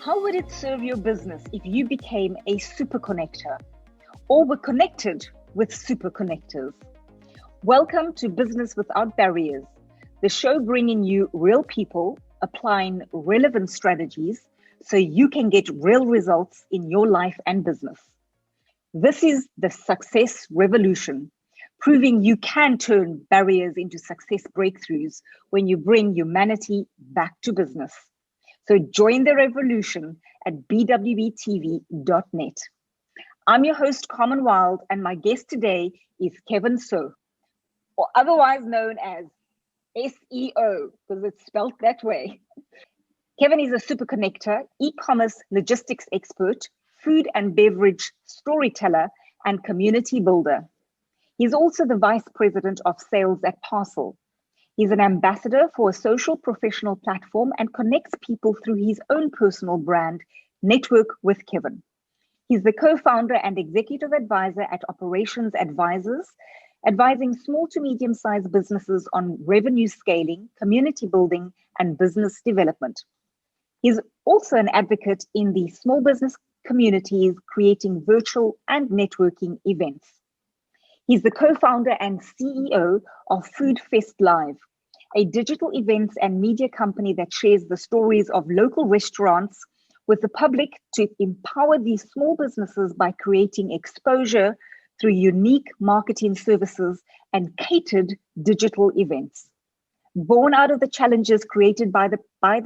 How would it serve your business if you became a super connector or were connected with super connectors? Welcome to Business Without Barriers, the show bringing you real people applying relevant strategies so you can get real results in your life and business. This is the success revolution, proving you can turn barriers into success breakthroughs when you bring humanity back to business. So join the revolution at bwbtv.net. I'm your host, Carmen Wild, and my guest today is Kevin So, or otherwise known as SEO, because it's spelled that way. Kevin is a super connector, e-commerce logistics expert, food and beverage storyteller, and community builder. He's also the vice president of sales at Parcll. He's an ambassador for a social professional platform and connects people through his own personal brand, NetworkWithKevin. He's the co-founder and executive advisor at Operations Advisors, advising small to medium-sized businesses on revenue scaling, community building, and business development. He's also an advocate in the small business communities, creating virtual and networking events. He's the co-founder and CEO of FoodFestLive, a digital events and media company that shares the stories of local restaurants with the public to empower these small businesses by creating exposure through unique marketing services and catered digital events. Born out of the challenges created by the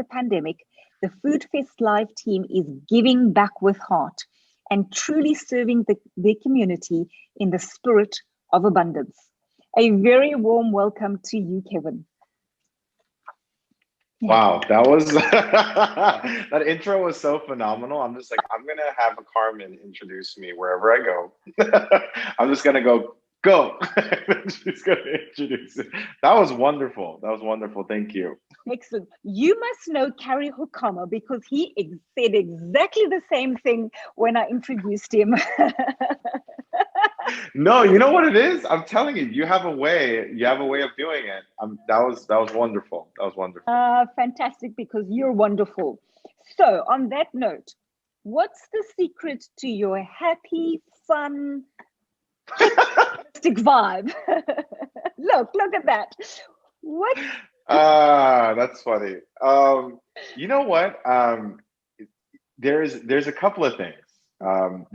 pandemic, the FoodFestLive team is giving back with heart and truly serving their community in the spirit of abundance. A very warm welcome to you, Kevin. Wow, that was that intro was so phenomenal. I'm just like, I'm gonna have a Carmen introduce me wherever I go. I'm just gonna go. She's gonna introduce it. That was wonderful. That was wonderful. Thank you. Excellent. You must know Kari Hukama because he said exactly the same thing when I introduced him. No, you know what it is? I'm telling you, you have a way of doing it. That was wonderful. That was wonderful. Fantastic, because you're wonderful. So on that note, what's the secret to your happy, fun, vibe? Look at that. What? That's funny. You know what? There's a couple of things.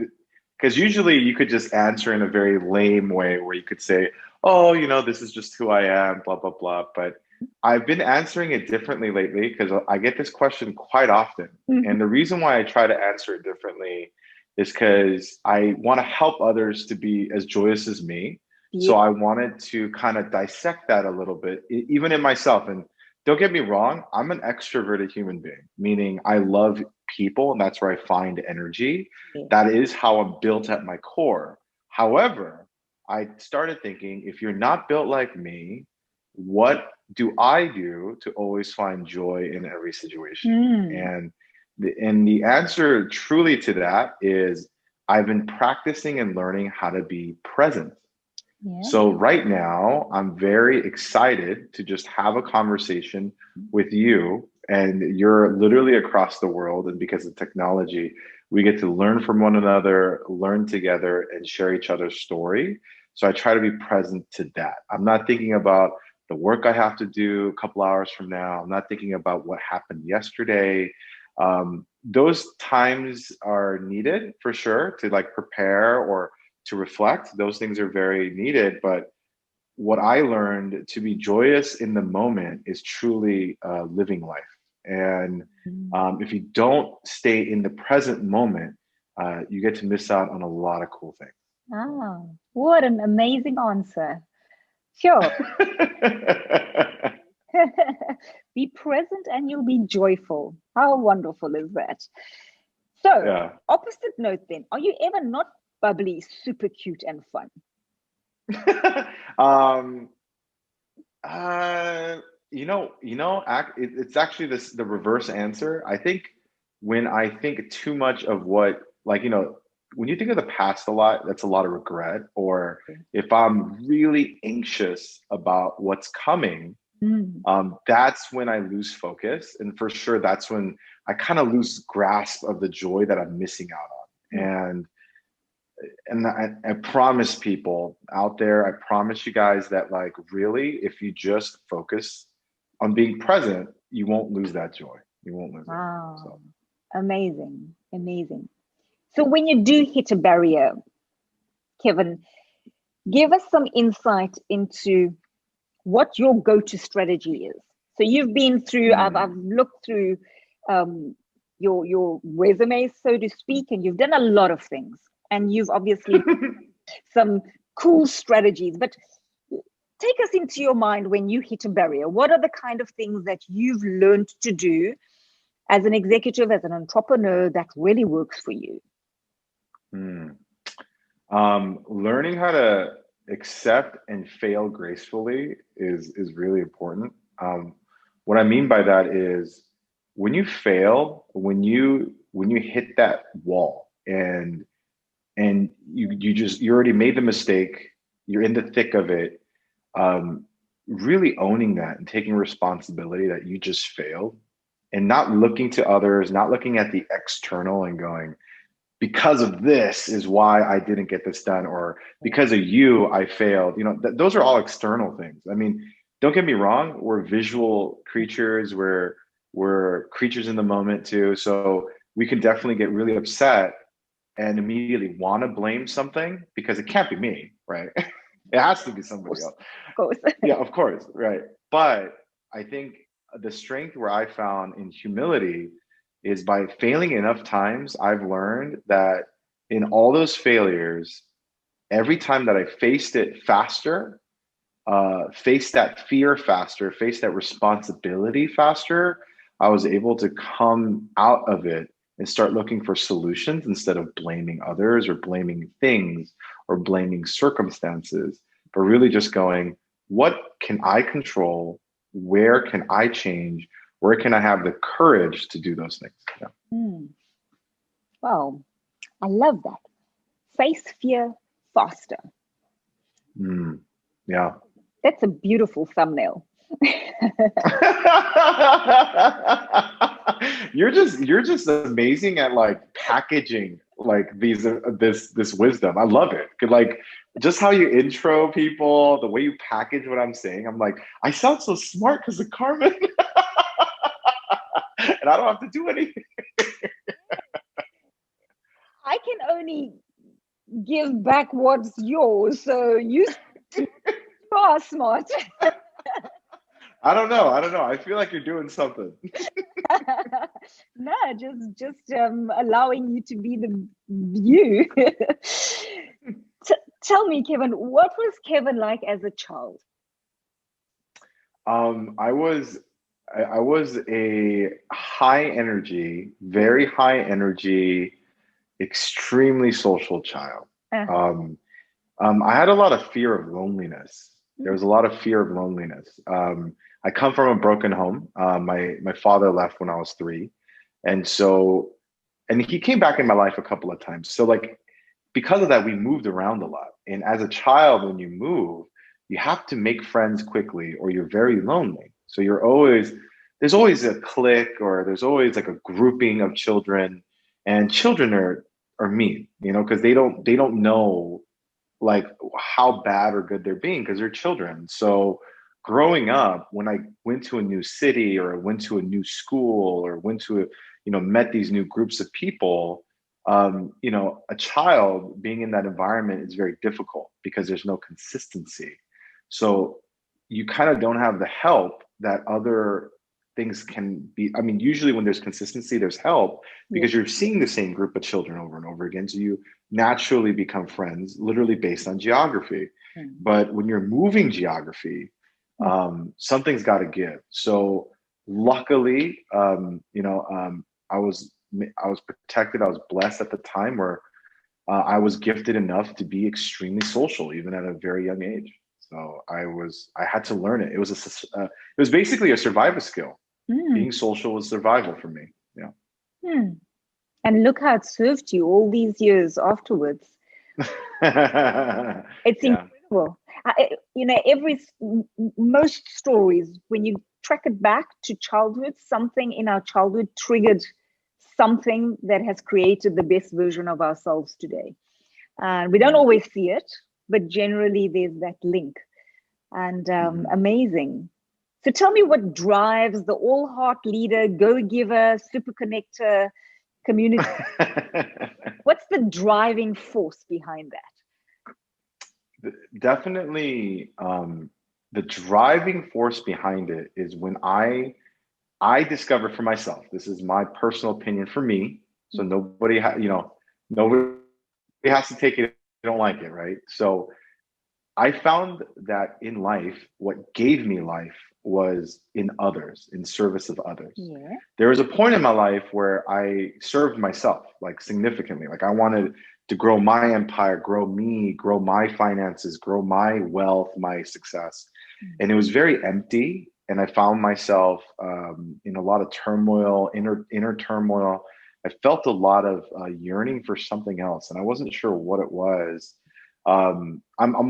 Because usually you could just answer in a very lame way where you could say, oh, this is just who I am, blah, blah, blah. But I've been answering it differently lately because I get this question quite often. Mm-hmm. And the reason why I try to answer it differently is because I want to help others to be as joyous as me. Yeah. So I wanted to kind of dissect that a little bit, even in myself. And don't get me wrong, I'm an extroverted human being, meaning I love people and that's where I find energy. Yeah. That is how I'm built at my core. However, I started thinking, if you're not built like me, what do I do to always find joy in every situation? And the answer truly to that is I've been practicing and learning how to be present. Yeah. So right now, I'm very excited to just have a conversation with you, and you're literally across the world. And because of technology, we get to learn from one another, learn together, and share each other's story. So I try to be present to that. I'm not thinking about the work I have to do a couple hours from now. I'm not thinking about what happened yesterday. Those times are needed for sure to prepare or to reflect. Those things are very needed, but what I learned to be joyous in the moment is truly living life. And if you don't stay in the present moment, you get to miss out on a lot of cool things. Oh, what an amazing answer. Sure. Be present and you'll be joyful. How wonderful is that? So, yeah. Opposite note then, are you ever not bubbly, super cute and fun? It's actually the reverse answer. I think when I think too much of what, when you think of the past a lot, that's a lot of regret. Or if I'm really anxious about what's coming, that's when I lose focus. And for sure, that's when I kind of lose grasp of the joy that I'm missing out on. And I promise people out there, I promise you guys that, like, really, if you just focus on being present, you won't lose that joy. You won't lose Wow. it. So. Amazing. Amazing. So when you do hit a barrier, Kevin, give us some insight into what your go-to strategy is. So you've been through, I've looked through your resume, so to speak, and you've done a lot of things. And you've obviously some cool strategies, but take us into your mind when you hit a barrier. What are the kind of things that you've learned to do as an executive, as an entrepreneur, that really works for you? Learning how to accept and fail gracefully is really important. What I mean by that is, when you fail, when you hit that wall, and you already made the mistake, you're in the thick of it, really owning that and taking responsibility that you just failed, and not looking to others, not looking at the external and going, because of this is why I didn't get this done, or because of you, I failed. Those are all external things. I mean, don't get me wrong, we're visual creatures, we're creatures in the moment too. So we can definitely get really upset and immediately want to blame something, because it can't be me, right? It has to be somebody else. Of course. Yeah, of course, right. But I think the strength where I found in humility is, by failing enough times, I've learned that in all those failures, every time that I faced it faster, faced that fear faster, faced that responsibility faster, I was able to come out of it and start looking for solutions instead of blaming others or blaming things or blaming circumstances, but really just going, what can I control? Where can I change? Where can I have the courage to do those things? Yeah. Wow, I love that. Face fear faster. Yeah. That's a beautiful thumbnail. You're just amazing at, like, packaging, like, this wisdom. I love it. Like, just how you intro people, the way you package what I'm saying. I'm like, I sound so smart because of Carmen. And I don't have to do anything. I can only give back what's yours. So you are smart. I don't know. I feel like you're doing something. No, just allowing you to be the you. Tell me, Kevin, what was Kevin like as a child? I was a high energy, very high energy, extremely social child. I had a lot of fear of loneliness. There was a lot of fear of loneliness. I come from a broken home. My father left when I was 3. And he came back in my life a couple of times. So, like, because of that, we moved around a lot. And as a child, when you move, you have to make friends quickly, or you're very lonely. So there's always a clique, or there's always, like, a grouping of children, and children are mean, because they don't know, like, how bad or good they're being, because they're children. So growing up, when I went to a new city, or went to a new school, or met these new groups of people, a child being in that environment is very difficult, because there's no consistency. So you kind of don't have the help that other things can be. I mean, usually when there's consistency, there's help, because you're seeing the same group of children over and over again. So you naturally become friends, literally based on geography. But when you're moving geography, something's got to give. So luckily, I was protected. I was blessed at the time where I was gifted enough to be extremely social, even at a very young age. So I had to learn it. It was basically a survival skill. Being social was survival for me. Yeah. And look how it served you all these years afterwards. It's incredible. Most stories, when you track it back to childhood. Something in our childhood triggered something that has created the best version of ourselves today. And we don't always see it, but generally there's that link. And amazing. So tell me what drives the all heart leader, go-giver, super connector community. What's the driving force behind that? Definitely, the driving force behind it is when I discovered for myself. This is my personal opinion for me. So nobody has to take it if they don't like it, right? So I found that in life, what gave me life was in others, in service of others. Yeah. There was a point in my life where I served myself, like significantly. Like I wanted to grow my empire, grow me, grow my finances, grow my wealth, my success. And it was very empty. And I found myself in a lot of turmoil, inner turmoil. I felt a lot of yearning for something else, and I wasn't sure what it was. I'm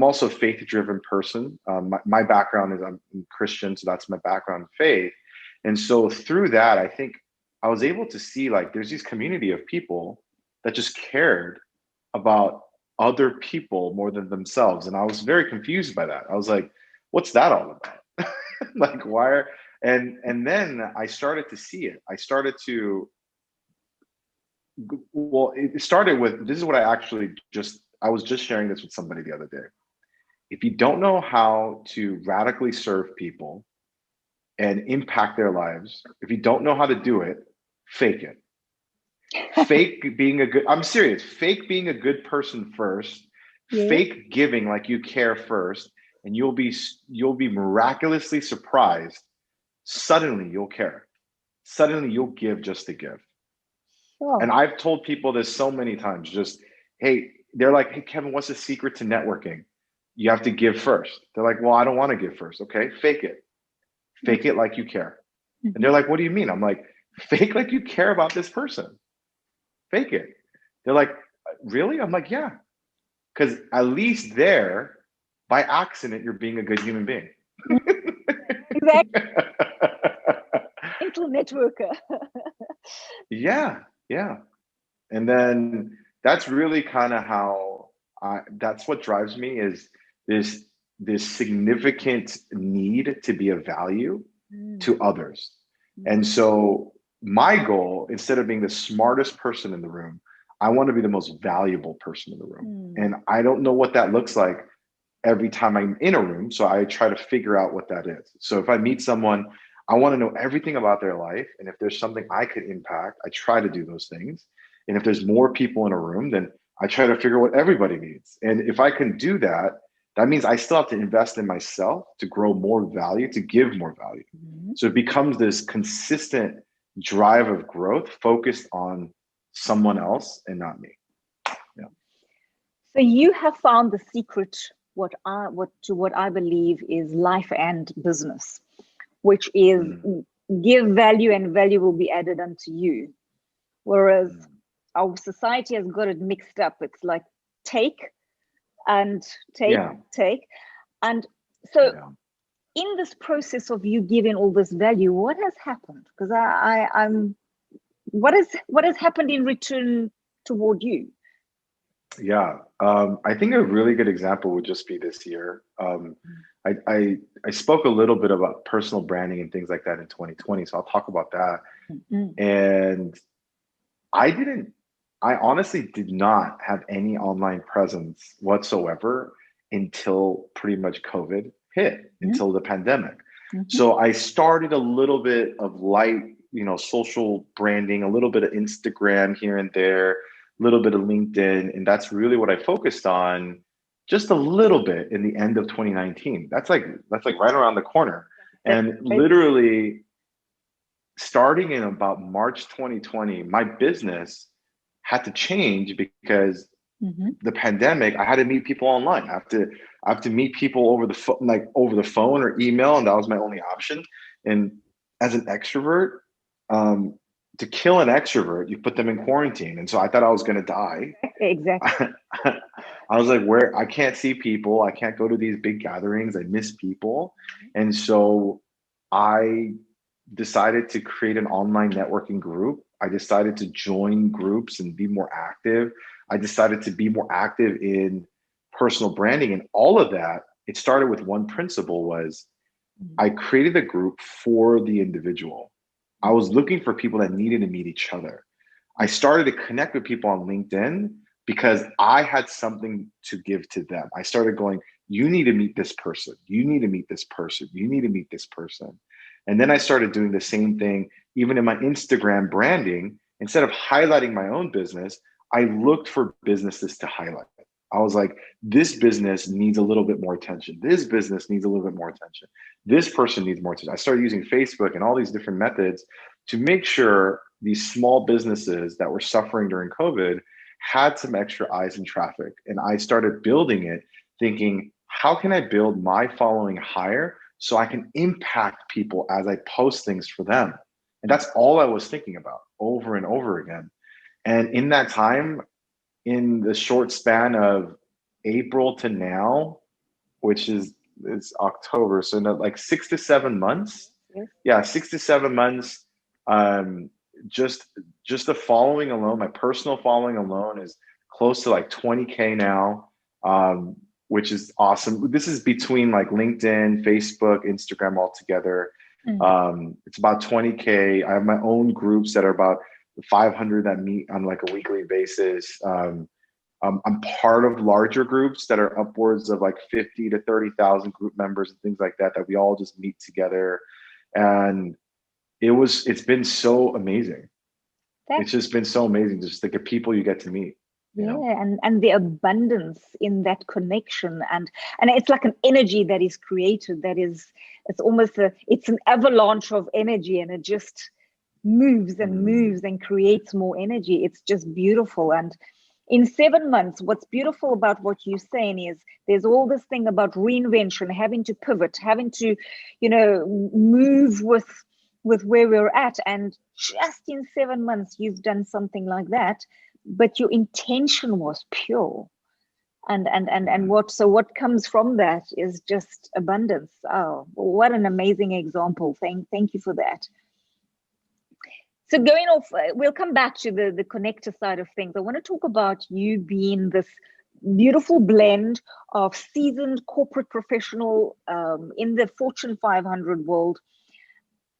also a faith-driven person. My background is I'm Christian, so that's my background in faith. And so through that, I think I was able to see like there's this community of people that just cared about other people more than themselves. And I was very confused by that. I was like, what's that all about? Like why and then I started to see it. It started with, this is what I was just sharing this with somebody the other day. If you don't know how to radically serve people and impact their lives, if you don't know how to do it, fake it. I'm serious, fake being a good person first, fake giving like you care first, and you'll be miraculously surprised. Suddenly you'll care. Suddenly you'll give just to give. Sure. And I've told people this so many times, they're like, hey, Kevin, what's the secret to networking? You have to give first. They're like, well, I don't want to give first. Okay, fake it. Fake it like you care. And they're like, what do you mean? I'm like, fake like you care about this person. Fake it. They're like, really? I'm like, yeah. Because at least there, by accident, you're being a good human being. Exactly. Mental networker. Yeah. And then that's really kind of how that's what drives me, is this significant need to be of value to others. And so my goal, instead of being the smartest person in the room, I want to be the most valuable person in the room. And I don't know what that looks like every time I'm in a room. So I try to figure out what that is. So if I meet someone, I want to know everything about their life. And if there's something I could impact, I try to do those things. And if there's more people in a room, then I try to figure what everybody needs. And if I can do that, that means I still have to invest in myself to grow more value, to give more value. So it becomes this consistent drive of growth focused on someone else and not me. Yeah. So you have found the secret, what I believe is life and business, which is give value and value will be added unto you. Whereas our society has got it mixed up. It's like take. And take. And so in this process of you giving all this value, what has happened? Because what has happened in return toward you? Yeah, I think a really good example would just be this year. I spoke a little bit about personal branding and things like that in 2020, so I'll talk about that. And I honestly did not have any online presence whatsoever until pretty much COVID hit, until the pandemic. So I started a little bit of light, social branding, a little bit of Instagram here and there, a little bit of LinkedIn. And that's really what I focused on just a little bit in the end of 2019. That's like right around the corner. And literally starting in about March 2020, my business had to change because the pandemic. I had to meet people online. I have to meet people over the phone or email, and that was my only option. And as an extrovert, to kill an extrovert, you put them in quarantine. And so I thought I was going to die. Exactly. I was like, I can't see people. I can't go to these big gatherings. I miss people. And so I decided to create an online networking group. I decided to join groups and be more active. I decided to be more active in personal branding, and all of that, it started with one principle: was I created a group for the individual. I was looking for people that needed to meet each other. I started to connect with people on LinkedIn because I had something to give to them. I started going, you need to meet this person. You need to meet this person. You need to meet this person. And then I started doing the same thing, even in my Instagram branding. Instead of highlighting my own business, I looked for businesses to highlight. I was like, this business needs a little bit more attention. This business needs a little bit more attention. This person needs more attention. I started using Facebook and all these different methods to make sure these small businesses that were suffering during COVID had some extra eyes and traffic. And I started building it thinking, how can I build my following higher so I can impact people as I post things for them? And that's all I was thinking about over and over again. And in that time, in the short span of April to now, which is it's October, so like 6 to 7 months. Yeah, 6 to 7 months. Just the following alone, my personal following alone is close to like 20K now, which is awesome. This is between like LinkedIn, Facebook, Instagram all together. It's about 20K. I have my own groups that are about 500 that meet on like a weekly basis. I'm part of larger groups that are upwards of like 50 to 30,000 group members and things like that we all just meet together. And it's been so amazing. It's just been so amazing, just like the people you get to meet. You know? and the abundance in that connection, and it's like an energy that is created that is, it's almost it's an avalanche of energy, and it just moves and moves and creates more energy. It's just beautiful. And in 7 months, what's beautiful about what you're saying is there's all this thing about reinvention, having to pivot, having to, move with where we're at. And just in 7 months, you've done something like that, but your intention was pure. And what comes from that is just abundance. Oh, what an amazing example. Thank you for that. So going off, we'll come back to the connector side of things. I want to talk about you being this beautiful blend of seasoned corporate professional in the Fortune 500 world,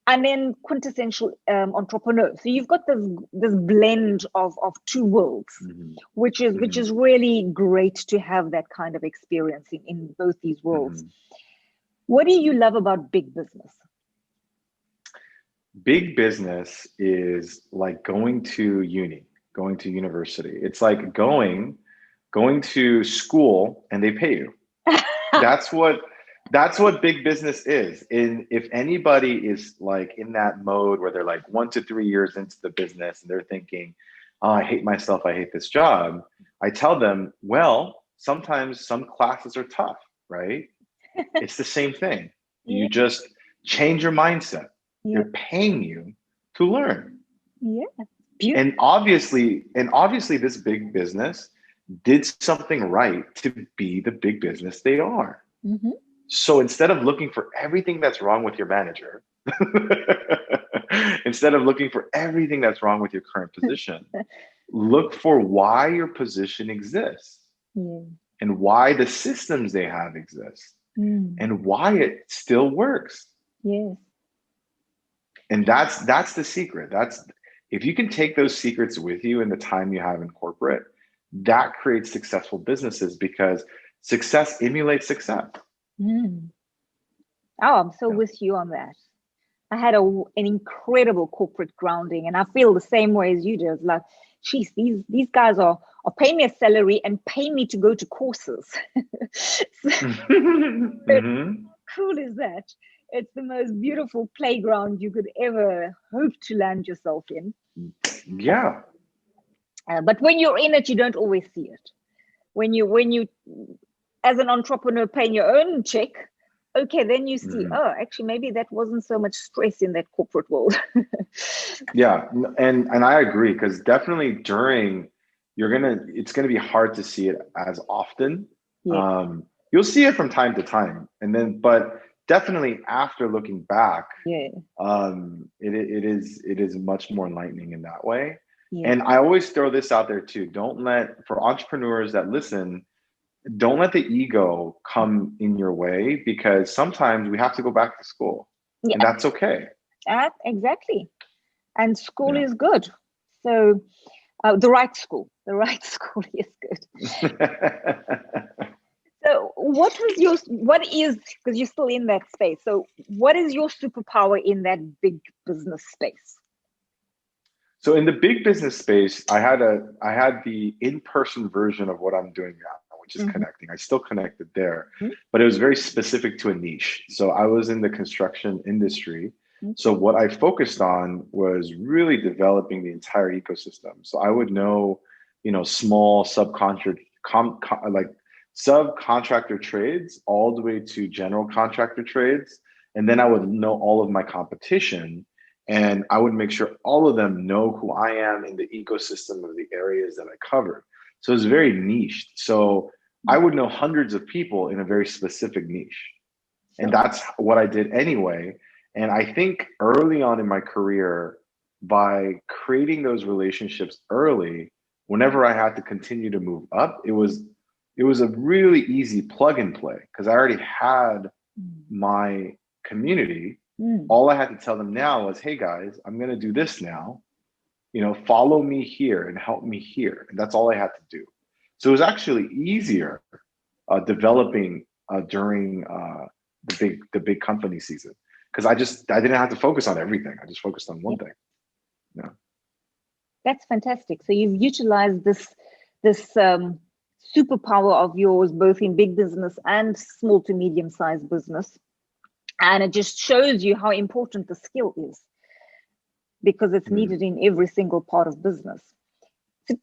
and then quintessential entrepreneur. So you've got this blend of two worlds, which is really great to have that kind of experience in both these worlds. What do you love about big business? Big business is like going to university. It's like going to school and they pay you. That's what big business is. If anybody is like in that mode where they're like 1 to 3 years into the business and they're thinking, oh, I hate myself, I hate this job, I tell them, well, sometimes some classes are tough, right? It's the same thing. You just change your mindset. They're paying you to learn. And obviously this big business did something right to be the big business they are. So instead of looking for everything that's wrong with your manager, instead of looking for everything that's wrong with your current position, look for why your position exists and why the systems they have exist and why it still works. And that's the secret. If you can take those secrets with you in the time you have in corporate, that creates successful businesses, because success emulates success. Oh, I'm so with you on that. I had an incredible corporate grounding, and I feel the same way as you do. It's like, geez, these guys are paying me a salary and paying me to go to courses. Cool is that? It's the most beautiful playground you could ever hope to land yourself in. Yeah. But when you're in it, you don't always see it. When you, as an entrepreneur, paying your own check, okay, then you see, oh, actually, maybe that wasn't so much stress in that corporate world. Yeah, and I agree, because definitely it's gonna be hard to see it as often. You'll see it from time to time, but definitely after looking back, Yeah. it is much more enlightening in that way. Yeah. And I always throw this out there too. For entrepreneurs that listen, don't let the ego come in your way, because sometimes we have to go back to school, Yeah. and that's okay. Exactly. And school Yeah. is good. So the right school is good. So what is, because you're still in that space. So what is your superpower in that big business space? So in the big business space, I had the in-person version of what I'm doing now, which is connecting. I still connected there, but it was very specific to a niche. So I was in the construction industry. So what I focused on was really developing the entire ecosystem. So I would know, small subcontractor trades all the way to general contractor trades. And then I would know all of my competition, and I would make sure all of them know who I am in the ecosystem of the areas that I covered. So it's very niched. So I would know hundreds of people in a very specific niche. And that's what I did anyway. And I think early on in my career, by creating those relationships early, whenever I had to continue to move up, it was a really easy plug and play, because I already had my community. All I had to tell them now was, hey guys, I'm going to do this now. Follow me here and help me here. And that's all I had to do. So it was actually easier developing during the big company season, because I didn't have to focus on everything. I just focused on one thing. Yeah. That's fantastic. So you've utilized this superpower of yours, both in big business and small to medium-sized business. And it just shows you how important the skill is, because it's needed in every single part of business. So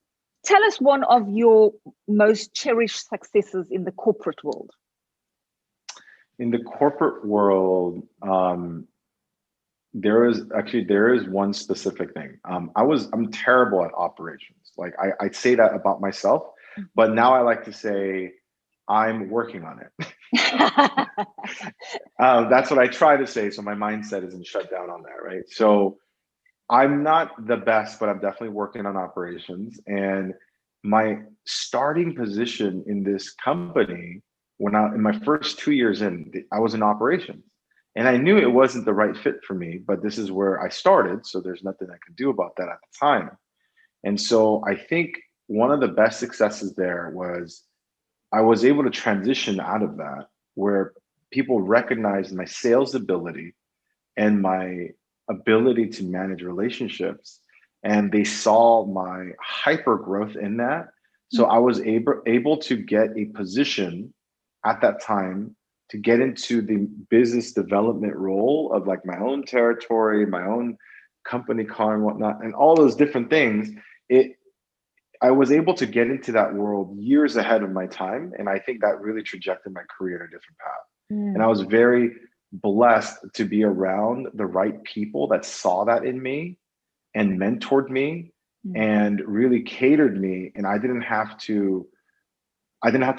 tell us one of your most cherished successes in the corporate world. In the corporate world, there is one specific thing. I'm terrible at operations. Like I'd say that about myself, but now I like to say I'm working on it. That's what I try to say. So my mindset isn't shut down on that, right? So I'm not the best, but I'm definitely working on operations. And my starting position in this company, in my first 2 years in, I was in operations. And I knew it wasn't the right fit for me, but this is where I started. So there's nothing I could do about that at the time. And so I think one of the best successes there was I was able to transition out of that, where people recognized my sales ability and my ability to manage relationships, and they saw my hyper growth in that. So I was able to get a position at that time to get into the business development role of like my own territory, my own company car and whatnot, and all those different things. I was able to get into that world years ahead of my time. And I think that really trajected my career in a different path. And I was very blessed to be around the right people that saw that in me and mentored me and really catered me. And I didn't have to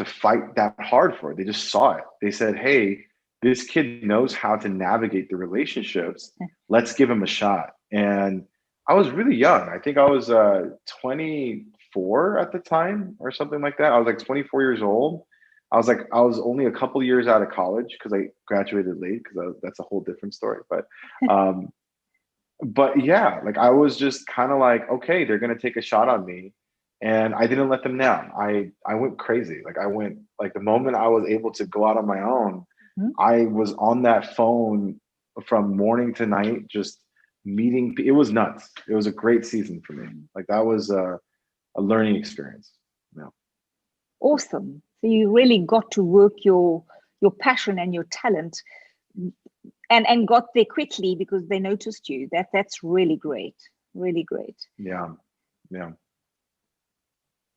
fight that hard for it. They just saw it. They said, hey, this kid knows how to navigate the relationships. Let's give him a shot. And I was really young. I think I was 24 at the time or something like that. I was like 24 years old. I was only a couple of years out of college because I graduated late, because that's a whole different story. But yeah, like I was just kind of like, okay, they're going to take a shot on me. And I didn't let them down. I went crazy. Like the moment I was able to go out on my own, I was on that phone from morning to night, just meeting. It was nuts. It was a great season for me. Like that was a learning experience. Yeah. Awesome. So you really got to work your passion and your talent, and got there quickly because they noticed you. That's really great. Really great. Yeah. Yeah.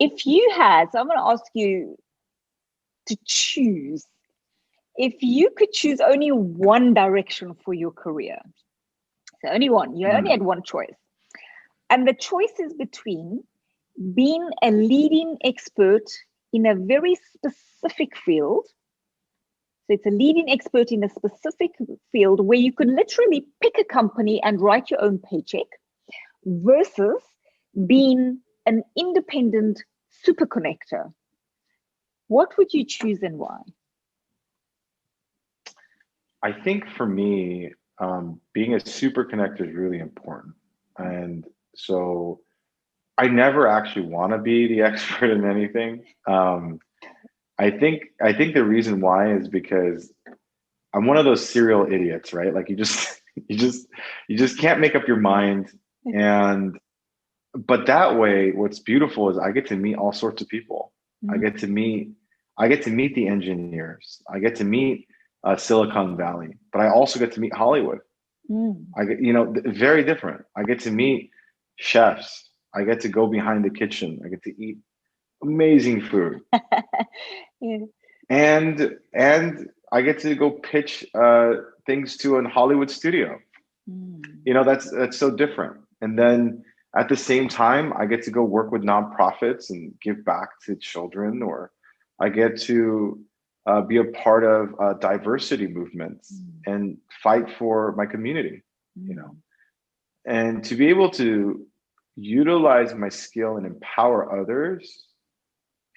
If you had, so I'm going to ask you to choose. If you could choose only one direction for your career, so only one, you only had one choice. And the choice is between being a leading expert in a very specific field. So it's a leading expert in a specific field where you could literally pick a company and write your own paycheck versus being an independent super connector. What would you choose and why? I think for me, being a super connector is really important. And so I never actually want to be the expert in anything. I think the reason why is because I'm one of those serial idiots, right? Like you just can't make up your mind. But that way, what's beautiful is I get to meet all sorts of people. I get to meet the engineers. I get to meet Silicon Valley, but I also get to meet Hollywood. I get, very different. I get to meet chefs. I get to go behind the kitchen. I get to eat amazing food. Yeah. And I get to go pitch things to a Hollywood studio. That's so different. And then at the same time, I get to go work with nonprofits and give back to children, or I get to be a part of diversity movements and fight for my community, and to be able to utilize my skill and empower others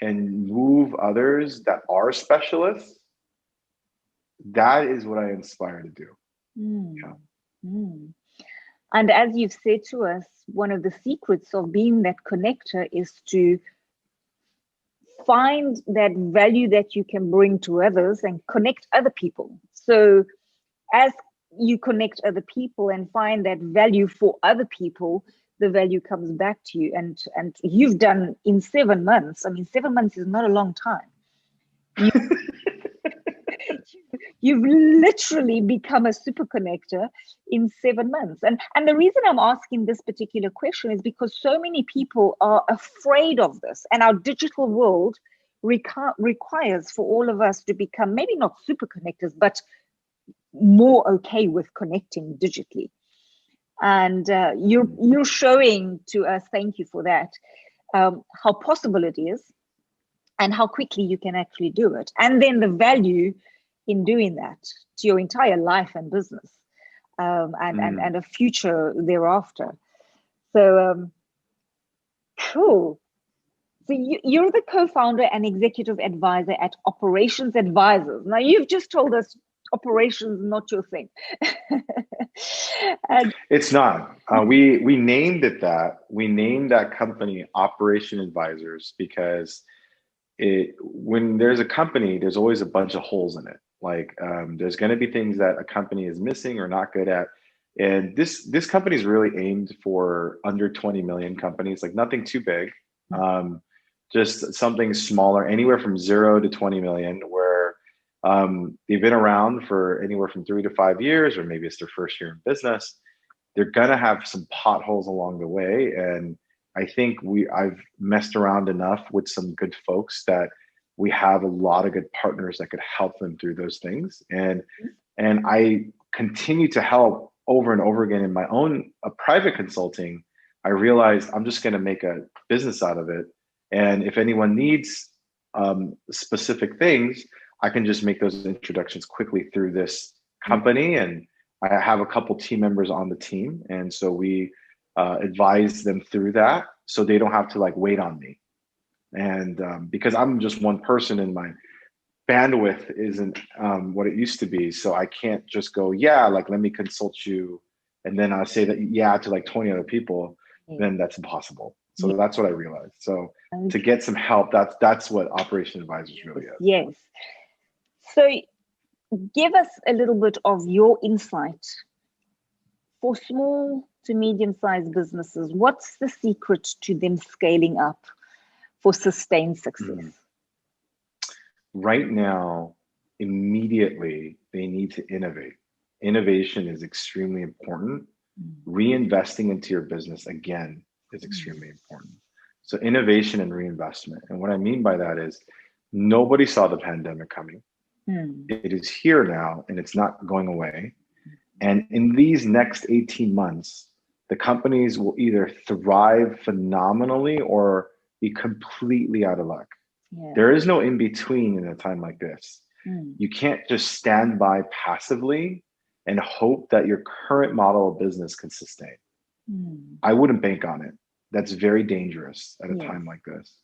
and move others that are specialists. That is what I aspire to do. And as you've said to us, one of the secrets of being that connector is to find that value that you can bring to others and connect other people. So as you connect other people and find that value for other people, the value comes back to you. And you've done in 7 months. I mean, 7 months is not a long time. You've literally become a super connector in 7 months. And the reason I'm asking this particular question is because so many people are afraid of this. And our digital world requires for all of us to become maybe not super connectors, but more okay with connecting digitally. And you're showing to us, thank you for that, how possible it is and how quickly you can actually do it. And then the value in doing that to your entire life and business, and a future thereafter. So cool. So you're the co-founder and executive advisor at Operations Advisors. Now you've just told us operations not your thing. It's not. We named it that. We named that company Operation Advisors because when there's a company, there's always a bunch of holes in it. Like there's going to be things that a company is missing or not good at. And this company is really aimed for under 20 million companies, like nothing too big, just something smaller, anywhere from 0 to 20 million, where they've been around for anywhere from 3 to 5 years, or maybe it's their first year in business. They're going to have some potholes along the way. And I think I've messed around enough with some good folks that we have a lot of good partners that could help them through those things. And I continue to help over and over again in my own private consulting. I realized I'm just going to make a business out of it. And if anyone needs specific things, I can just make those introductions quickly through this company. And I have a couple team members on the team. And so we advise them through that so they don't have to like wait on me. And because I'm just one person and my bandwidth isn't what it used to be. So I can't just go, yeah, like, let me consult you. And then I'll say that, yeah, to like 20 other people, then that's impossible. So that's what I realized. So to get some help, that's what Operation Advisors really is. Yes. So give us a little bit of your insight for small to medium-sized businesses. What's the secret to them scaling up for sustained success? Right now, immediately, they need to innovate. Innovation is extremely important. Reinvesting into your business, again, is extremely important. So innovation and reinvestment. And what I mean by that is nobody saw the pandemic coming. It is here now, and it's not going away. And in these next 18 months, the companies will either thrive phenomenally or be completely out of luck. There is no in between in a time like this. You can't just stand by passively and hope that your current model of business can sustain. I wouldn't bank on it. That's very dangerous at a time like this.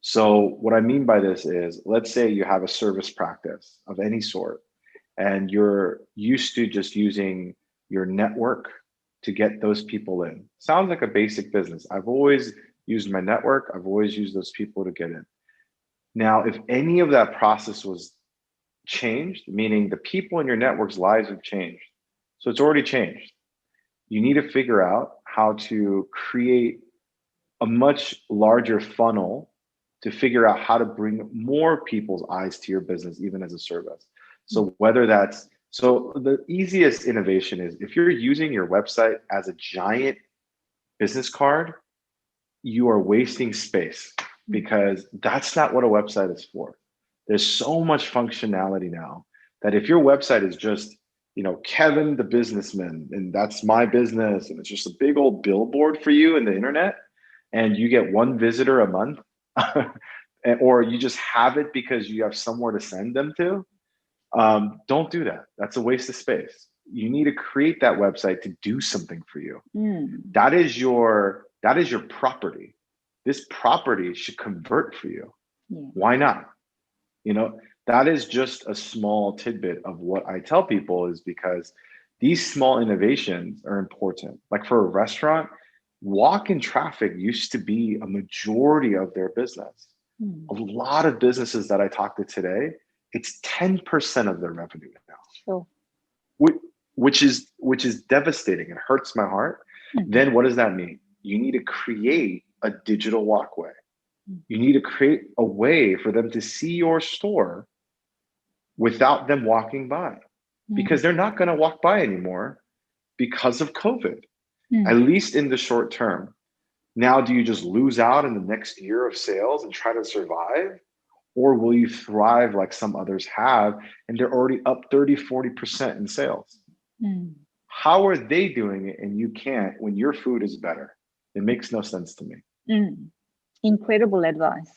So what I mean by this is, let's say you have a service practice of any sort, and you're used to just using your network to get those people in. Sounds like a basic business. I've always used my network. I've always used those people to get in. Now, if any of that process was changed, meaning the people in your network's lives have changed, so it's already changed, you need to figure out how to create a much larger funnel to figure out how to bring more people's eyes to your business, even as a service. So whether that's, so the easiest innovation is if you're using your website as a giant business card, you are wasting space, because that's not what a website is for. There's so much functionality now that if your website is just, Kevin the businessman, and that's my business, and it's just a big old billboard for you in the internet, and you get one visitor a month, or you just have it because you have somewhere to send them to, don't do that. That's a waste of space. You need to create that website to do something for you. That is your property. This property should convert for you. Why not? That is just a small tidbit of what I tell people, is because these small innovations are important. Like for a restaurant, walk-in traffic used to be a majority of their business. A lot of businesses that I talk to today, it's 10% of their revenue now. Which is devastating. It hurts my heart. Then what does that mean? You need to create a digital walkway. You need to create a way for them to see your store without them walking by, because they're not going to walk by anymore because of COVID, at least in the short term. Now, do you just lose out in the next year of sales and try to survive? Or will you thrive like some others have, and they're already up 30, 40% in sales? How are they doing it and you can't, when your food is better? It makes no sense to me. Incredible advice.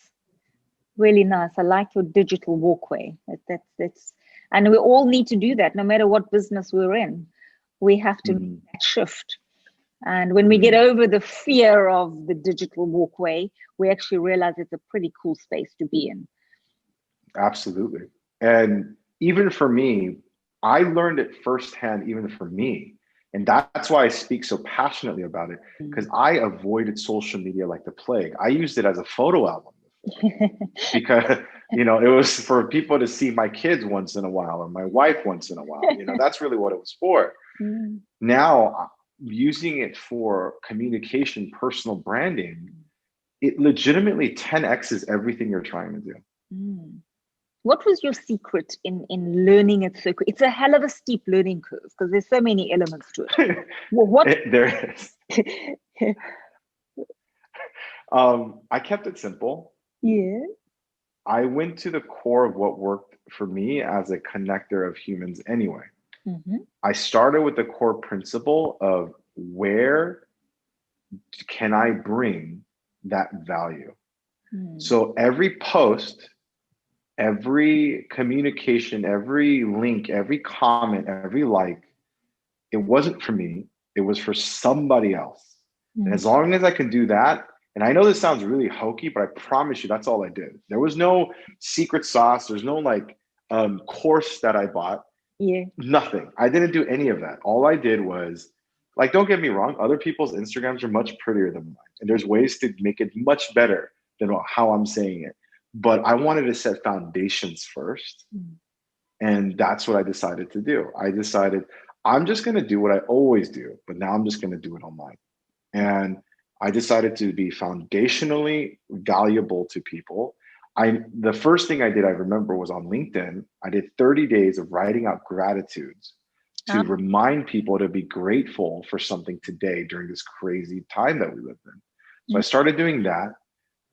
Really nice. I like your digital walkway. That's, and we all need to do that, no matter what business we're in. We have to make that shift. And when we get over the fear of the digital walkway, we actually realize it's a pretty cool space to be in. Absolutely. And even for me, I learned it firsthand, even for me. And that's why I speak so passionately about it, because I avoided social media like the plague. I used it as a photo album because, it was for people to see my kids once in a while, or my wife once in a while. That's really what it was for. Now, using it for communication, personal branding, it legitimately 10x's everything you're trying to do. What was your secret in learning it so quick? It's a hell of a steep learning curve because there's so many elements to it. There is. I kept it simple. Yeah. I went to the core of what worked for me as a connector of humans anyway. I started with the core principle of where can I bring that value? So every post, every communication, every link, every comment, every like, it wasn't for me. It was for somebody else. And as long as I can do that, and I know this sounds really hokey, but I promise you that's all I did. There was no secret sauce. There's no course that I bought. Nothing. I didn't do any of that. All I did was, don't get me wrong, other people's Instagrams are much prettier than mine. And there's ways to make it much better than how I'm saying it. But I wanted to set foundations first. And that's what I decided to do. I decided I'm just going to do what I always do, but now I'm just going to do it online. And I decided to be foundationally valuable to people. The first thing I did, I remember, was on LinkedIn. I did 30 days of writing out gratitudes to remind people to be grateful for something today during this crazy time that we lived in. So I started doing that.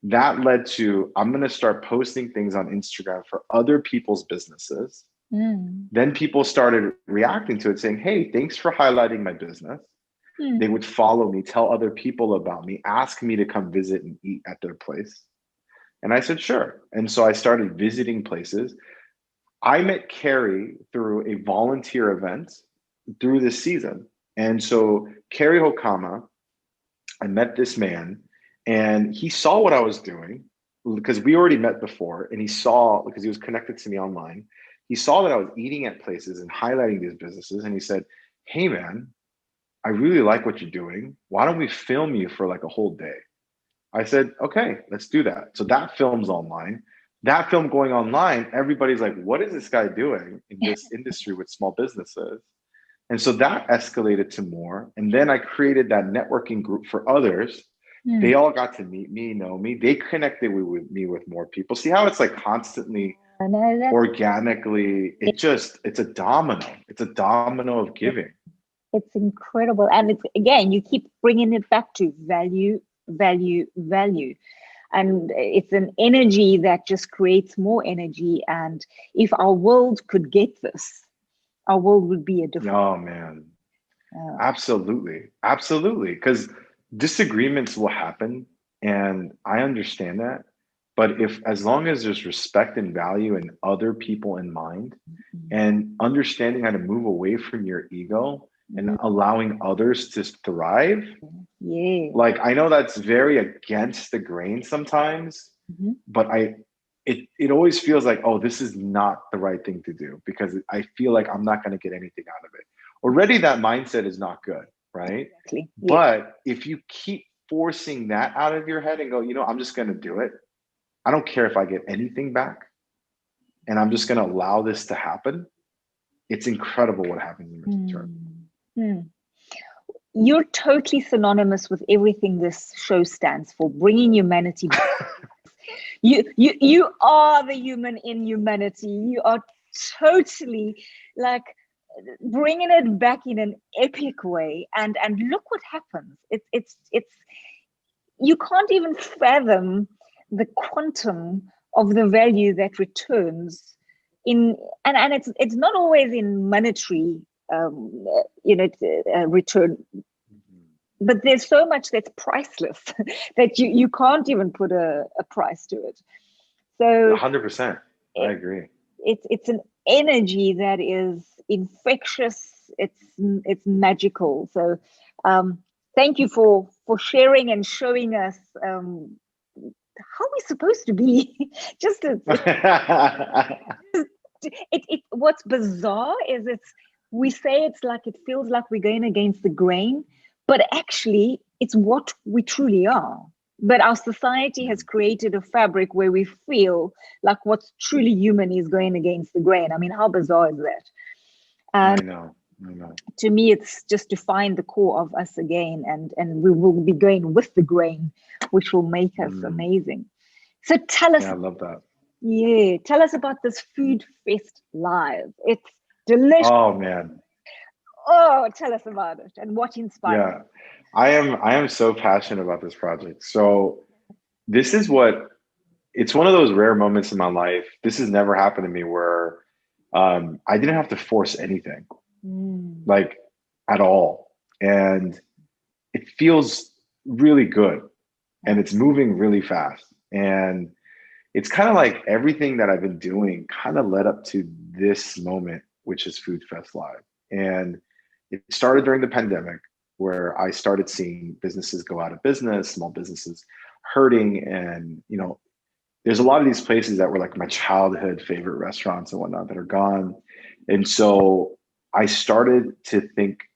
That led to, I'm going to start posting things on Instagram for other people's businesses. Then people started reacting to it, saying, hey, thanks for highlighting my business. They would follow me, tell other people about me, ask me to come visit and eat at their place. And I said, sure. And so I started visiting places. I met Carrie through a volunteer event through this season. And so Carrie Hokama, I met this man and he saw what I was doing because we already met before, and he saw, because he was connected to me online, he saw that I was eating at places and highlighting these businesses. And he said, hey man, I really like what you're doing. Why don't we film you for like a whole day? I said, okay, let's do that. So that film's online. That film going online, everybody's like, what is this guy doing in this industry with small businesses? And so that escalated to more. And then I created that networking group for others. They all got to meet me, know me. They connected with me with more people. See how it's like constantly, organically, it's a domino. It's a domino of giving. It's incredible. And it's, again, you keep bringing it back to value, value, value. And it's an energy that just creates more energy. And if our world could get this, our world would be a different. Oh man, absolutely, absolutely. Because disagreements will happen, and I understand that. But if, as long as there's respect and value and other people in mind, and understanding how to move away from your ego and allowing others to thrive. Yeah. Like, I know that's very against the grain sometimes, but it always feels like, oh, this is not the right thing to do, because I feel like I'm not going to get anything out of it. Already that mindset is not good, right? Exactly. Yeah. But if you keep forcing that out of your head and go, you know, I'm just going to do it. I don't care if I get anything back, and I'm just going to allow this to happen. It's incredible what happens in return. You're totally synonymous with everything this show stands for, bringing humanity back. You are the human in humanity. You are totally like bringing it back in an epic way. And look what happens. It's you can't even fathom the quantum of the value that returns in, and it's not always in monetary return, but there's so much that's priceless that you can't even put a price to it. So 100%, I agree. It's an energy that is infectious. It's magical. So thank you for sharing and showing us how we're supposed to be. Just what's bizarre is we say it's like, it feels like we're going against the grain, but actually it's what we truly are. But our society has created a fabric where we feel like what's truly human is going against the grain. I mean, how bizarre is that? I know. To me, it's just to find the core of us again, and we will be going with the grain, which will make us amazing. So tell us. Yeah, I love that. Yeah, tell us about this FoodFestLive. It's delicious. Oh man. Oh, tell us about it and what inspired. Yeah, I am so passionate about this project. So this is it's one of those rare moments in my life. This has never happened to me where I didn't have to force anything, like at all. And it feels really good, and it's moving really fast. And it's kind of like everything that I've been doing kind of led up to this moment, which is FoodFestLive. And it started during the pandemic, where I started seeing businesses go out of business, small businesses hurting. And, you know, there's a lot of these places that were like my childhood favorite restaurants and whatnot that are gone. And so I started to think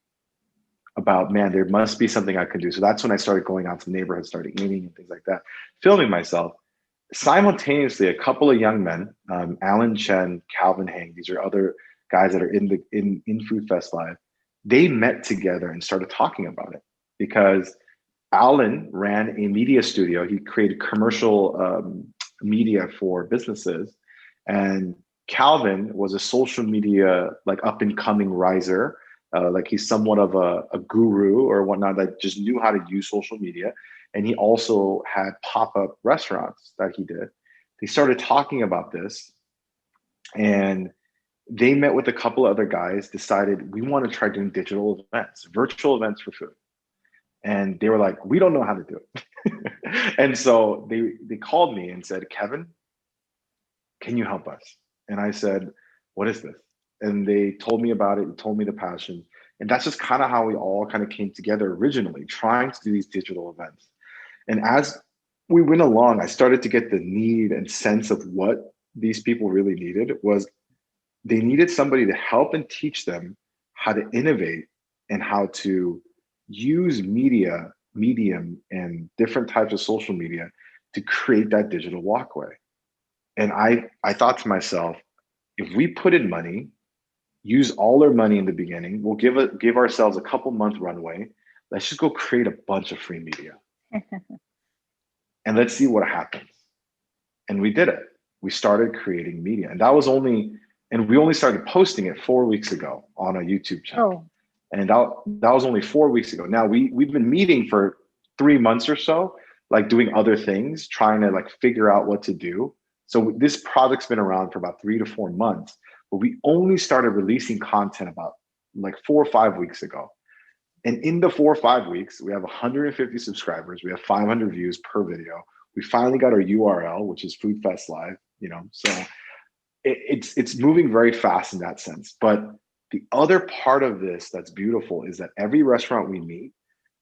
about, man, there must be something I could do. So that's when I started going out to neighborhoods, started eating and things like that, filming myself. Simultaneously, a couple of young men, Alan Chen, Calvin Hang, these are other guys that are in FoodFestLive. They met together and started talking about it, because Alan ran a media studio. He created commercial media for businesses, and Calvin was a social media, like, up and coming riser. Like, he's somewhat of a guru or whatnot that just knew how to use social media. And he also had pop-up restaurants that he did. They started talking about this, and they met with a couple of other guys, decided we want to try doing digital events, virtual events for food. And they were like, we don't know how to do it. And so they called me and said, Kevin, can you help us? And I said, what is this? And they told me about it and told me the passion. And that's just kind of how we all kind of came together originally, trying to do these digital events. And as we went along, I started to get the need and sense of what these people really needed was they needed somebody to help and teach them how to innovate and how to use medium and different types of social media to create that digital walkway. And I thought to myself, if we put in money, use all our money in the beginning, we'll give ourselves a couple month runway. Let's just go create a bunch of free media. And let's see what happens. And we did it. We started creating media. And we only started posting it 4 weeks ago on a YouTube channel. Oh. And that was only 4 weeks ago. Now we've been meeting for 3 months or so, like doing other things, trying to like figure out what to do. So this project's been around for about 3 to 4 months, but we only started releasing content about like 4 or 5 weeks ago. And in the 4 or 5 weeks, we have 150 subscribers. We have 500 views per video. We finally got our URL, which is FoodFestLive, so it's moving very fast in that sense. But the other part of this that's beautiful is that every restaurant we meet,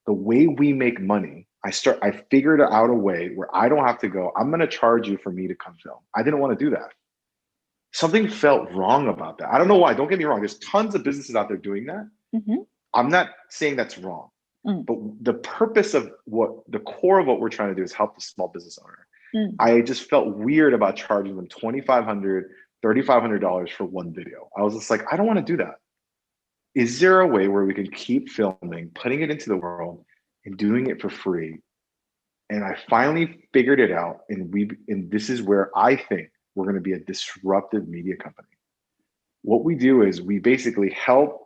the way we make money, I figured out a way where I don't have to go, I'm going to charge you for me to come film. I didn't want to do that. Something felt wrong about that. I don't know why. Don't get me wrong. There's tons of businesses out there doing that. Mm-hmm. I'm not saying that's wrong. But the purpose of the core of what we're trying to do is help the small business owner. I just felt weird about charging them $2,500, $3,500 for one video. I was just like, I don't want to do that. Is there a way where we can keep filming, putting it into the world, and doing it for free? And I finally figured it out. And this is where I think we're going to be a disruptive media company. What we do is we basically help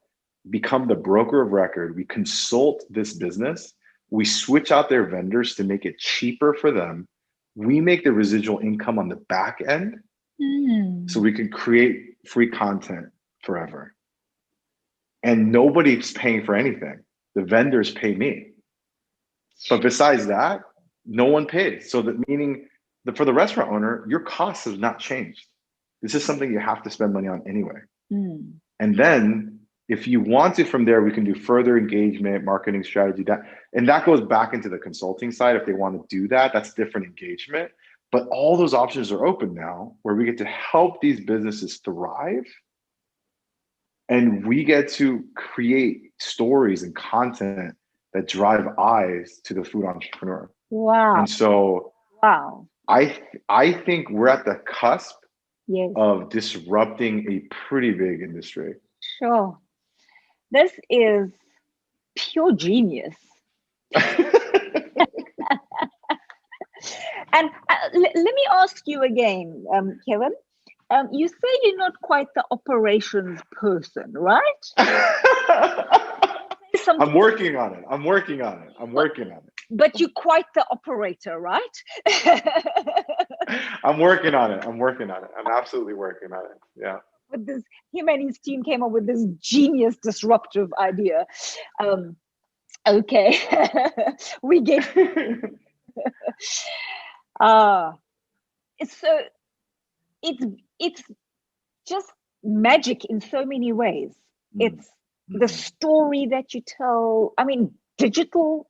become the broker of record. We consult this business. We switch out their vendors to make it cheaper for them. We make the residual income on the back end so we can create free content forever. And nobody's paying for anything. The vendors pay me. But besides that, no one pays. So that meaning that for the restaurant owner, your costs have not changed. This is something you have to spend money on anyway. And then if you want it from there, we can do further engagement, marketing strategy, and that goes back into the consulting side. If they want to do that, that's different engagement. But all those options are open now where we get to help these businesses thrive. And we get to create stories and content that drive eyes to the food entrepreneur. Wow. And so I think we're at the cusp of disrupting a pretty big industry. Sure. This is pure genius. And let me ask you again, Kevin. You say you're not quite the operations person, right? I'm working on it. But you're quite the operator, right? I'm working on it. I'm absolutely working on it. Yeah. With this, him and his team came up with this genius disruptive idea. Okay, we get. It's just magic in so many ways. It's the story that you tell. I mean, digital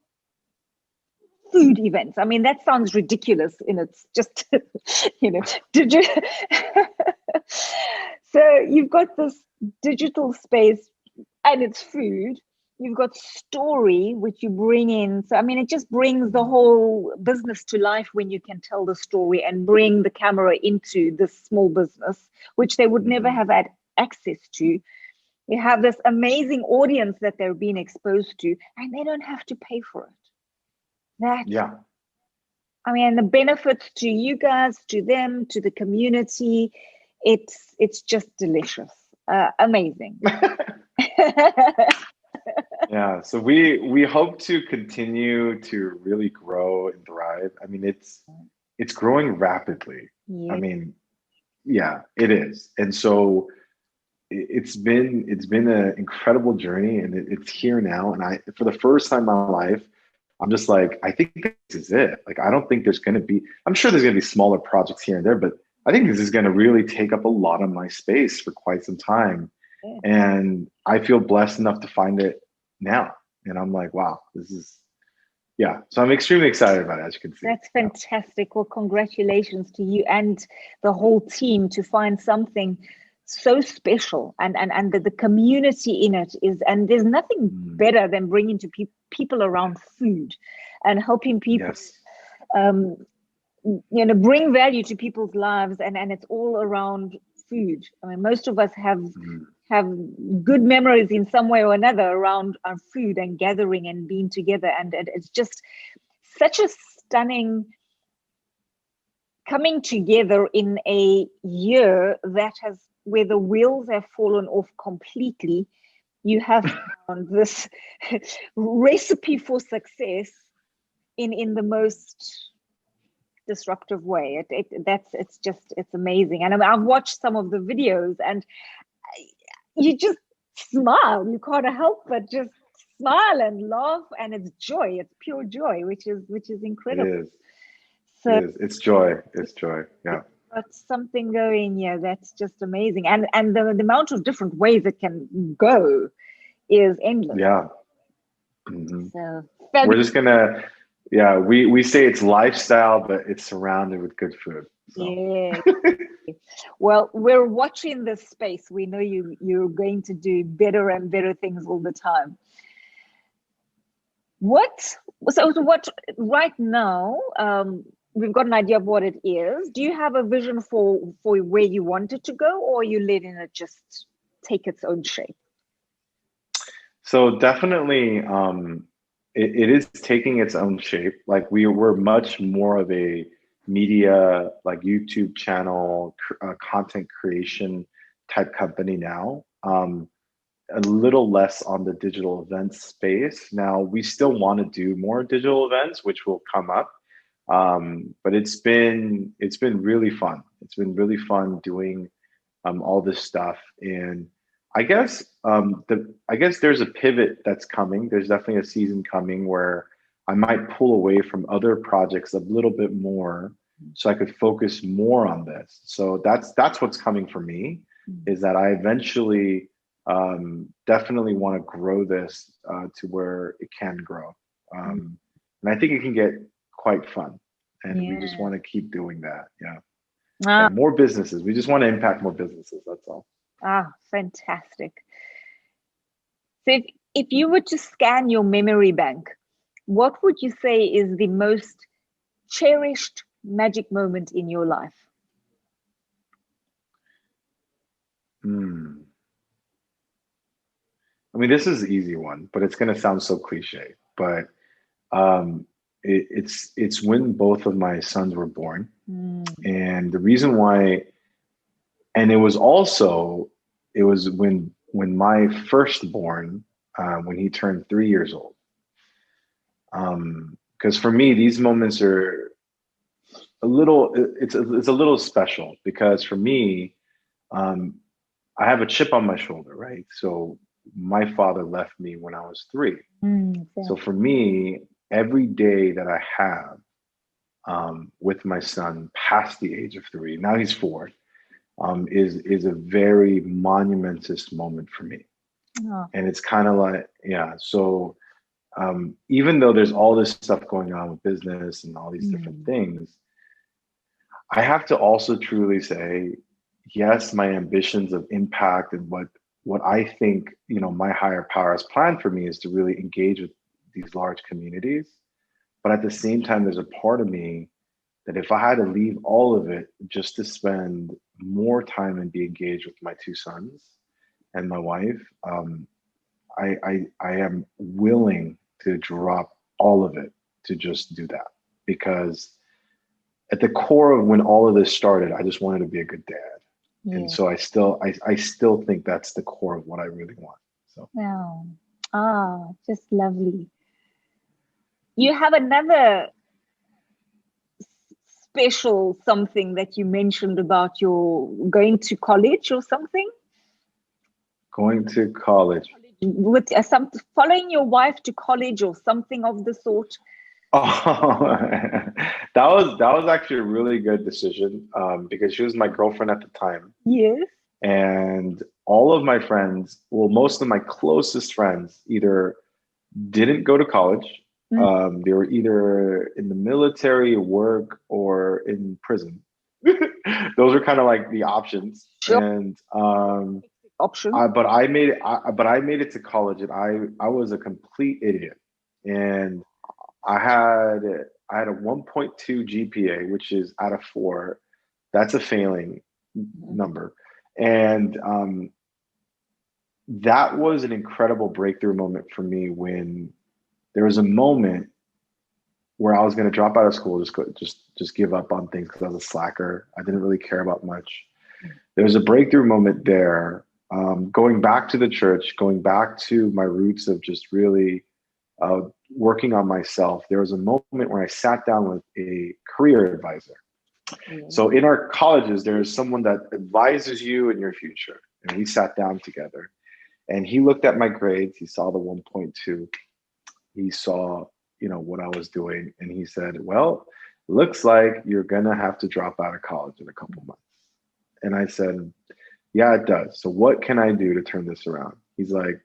food events. I mean, that sounds ridiculous and it's just, digital. So you've got this digital space and it's food. You've got story, which you bring in. So, I mean, it just brings the whole business to life when you can tell the story and bring the camera into this small business, which they would never have had access to. You have this amazing audience that they're being exposed to, and they don't have to pay for it. I mean, the benefits to you guys, to them, to the community, it's just delicious, amazing. Yeah, so we hope to continue to really grow and thrive. I mean, it's growing rapidly. Yeah. I mean, yeah, it is. And so it's been an incredible journey, and it's here now. And for the first time in my life, I'm just like, I think this is it. Like, I don't think there's going to be, I'm sure there's going to be smaller projects here and there, but I think this is going to really take up a lot of my space for quite some time. Yeah. And I feel blessed enough to find it now. And I'm like, wow, this is, yeah. So I'm extremely excited about it, as you can see. That's fantastic. Well, congratulations to you and the whole team to find something so special, and the community in it is, and there's nothing better than bringing to people around food and helping people, Yes. Bring value to people's lives, and it's all around food. I mean, most of us have good memories in some way or another around our food and gathering and being together, and it's just such a stunning coming together in a year that has, where the wheels have fallen off completely. You have found this recipe for success in the most disruptive way. It's amazing. And I mean, I've watched some of the videos, and you just smile. You can't help but just smile and laugh, and it's joy. It's pure joy, which is incredible. It is. So it's joy. It's joy. Yeah. Got something going here that's just amazing, and the amount of different ways it can go is endless. Yeah. So we're just gonna, we say it's lifestyle, but it's surrounded with good food. So. Yeah. Well, we're watching this space. We know you're going to do better and better things all the time. What right now? We've got an idea of what it is. Do you have a vision for where you want it to go, or are you letting it just take its own shape? So definitely, it is taking its own shape. Like we're much more of a media, like YouTube channel, content creation type company now. A little less on the digital events space. Now we still want to do more digital events, which will come up. But it's been really fun. It's been really fun doing all this stuff. And I guess there's a pivot that's coming. There's definitely a season coming where I might pull away from other projects a little bit more, so I could focus more on this. So that's what's coming for me, is that I eventually definitely want to grow this to where it can grow. And I think it can get quite fun, and we just want to keep doing that. And more businesses. We just want to impact more businesses. That's all. Fantastic. So if you were to scan your memory bank, what would you say is the most cherished magic moment in your life? I mean, this is an easy one, but it's going to sound so cliche. But it's when both of my sons were born, and the reason why, and it was when my firstborn, when he turned 3 years old. Because for me, these moments are it's a little special, because for me, I have a chip on my shoulder, right? So my father left me when I was 3. So for me, every day that I have with my son past the age of 3, now he's 4, is a very monumentous moment for me. And it's kind of like, so even though there's all this stuff going on with business and all these different things, I have to also truly say, yes, my ambitions of impact and what I think, my higher power has planned for me is to really engage with these large communities. But at the same time, there's a part of me that if I had to leave all of it just to spend more time and be engaged with my 2 sons and my wife, I am willing to drop all of it to just do that. Because at the core of when all of this started, I just wanted to be a good dad. And so I still think that's the core of what I really want. So just lovely. You have another special something that you mentioned about your going to college or something? Going to college. With following your wife to college or something of the sort? Oh, that was actually a really good decision, because she was my girlfriend at the time, Yes. and all of my friends, well, most of my closest friends, either didn't go to college. Mm. They were either in the military, work, or in prison. Those are kind of like the options. Sure. And Option. but I made it to college, and I was a complete idiot. And I had I had a 1.2 GPA, which is out of four. That's a failing number. And that was an incredible breakthrough moment for me, when there was a moment where I was going to drop out of school, just give up on things because I was a slacker. I didn't really care about much. There was a breakthrough moment there, going back to the church, going back to my roots of just really working on myself. There was a moment where I sat down with a career advisor. Yeah. So in our colleges, there's someone that advises you in your future. And we sat down together, and he looked at my grades. He saw the 1.2. He saw, what I was doing. And he said, well, looks like you're going to have to drop out of college in a couple months. And I said, yeah, it does. So what can I do to turn this around? He's like,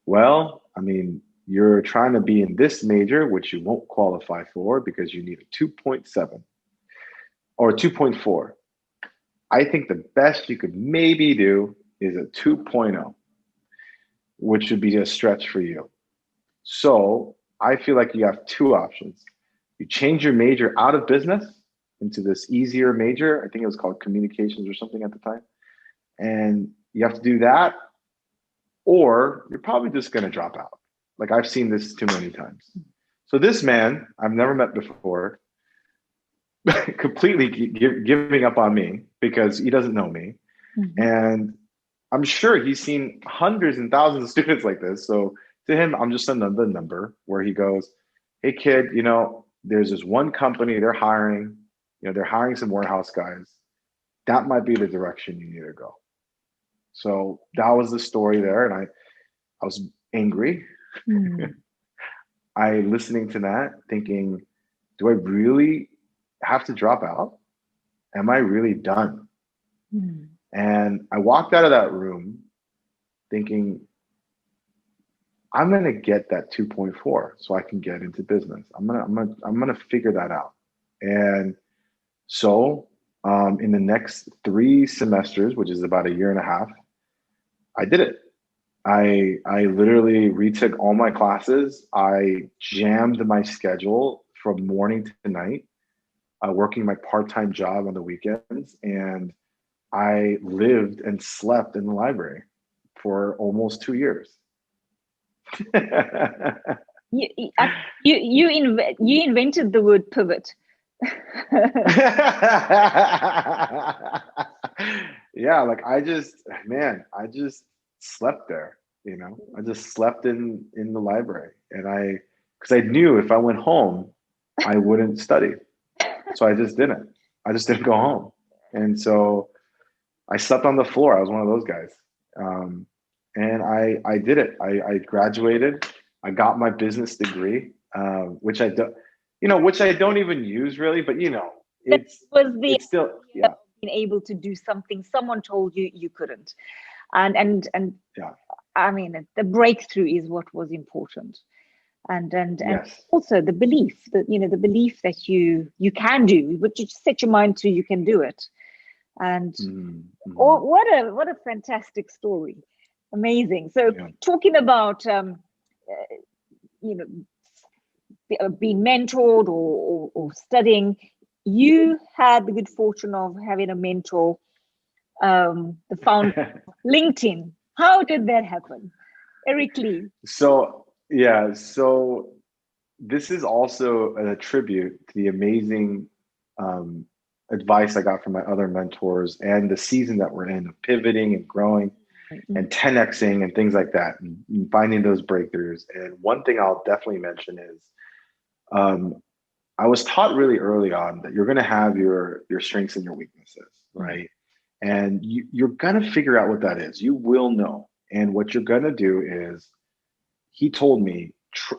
well, I mean, you're trying to be in this major, which you won't qualify for because you need a 2.7 or 2.4. I think the best you could maybe do is a 2.0, which would be a stretch for you. So I feel like you have two options. You change your major out of business into this easier major. I think it was called communications or something at the time. And you have to do that, or you're probably just going to drop out. Like, I've seen this too many times. So this man I've never met before, completely giving up on me because he doesn't know me. Mm-hmm. And I'm sure he's seen hundreds and thousands of students like this. So to him, I'm just another number where he goes, hey, kid, there's this one company, they're hiring, they're hiring some warehouse guys. That might be the direction you need to go. So that was the story there. And I was angry. Mm. I listening to that thinking, do I really have to drop out? Am I really done? Mm. And I walked out of that room thinking, I'm gonna get that 2.4 so I can get into business. I'm gonna figure that out. And so in the next 3 semesters, which is about a year and a half, I did it. I literally retook all my classes. I jammed my schedule from morning to night, working my part-time job on the weekends, and I lived and slept in the library for almost 2 years. You invented the word pivot. Yeah, like I just slept there, I just slept in the library, and because I knew if I went home I wouldn't study, so I just didn't go home. And so I slept on the floor. I was one of those guys. And I did it. I graduated. I got my business degree, which I don't, which I don't even use really, but That it's was the it's still, yeah, being able to do something someone told you you couldn't, and yeah, I mean, the breakthrough is what was important, and yes, also the belief that the belief that you can do, but you just set your mind to, you can do it. And mm-hmm. what a fantastic story. Amazing. So Yeah. talking about you know being mentored or studying, you had the good fortune of having a mentor, the founder of LinkedIn. How did that happen? Eric Lee. So yeah, so this is also a tribute to the amazing um, advice I got from my other mentors, and the season that we're in of pivoting and growing and 10xing and things like that, and finding those breakthroughs. And one thing I'll definitely mention is um, I was taught really early on that you're going to have your strengths and your weaknesses, right? And you're going to figure out what that is. You will know. And what you're going to do is, he told me,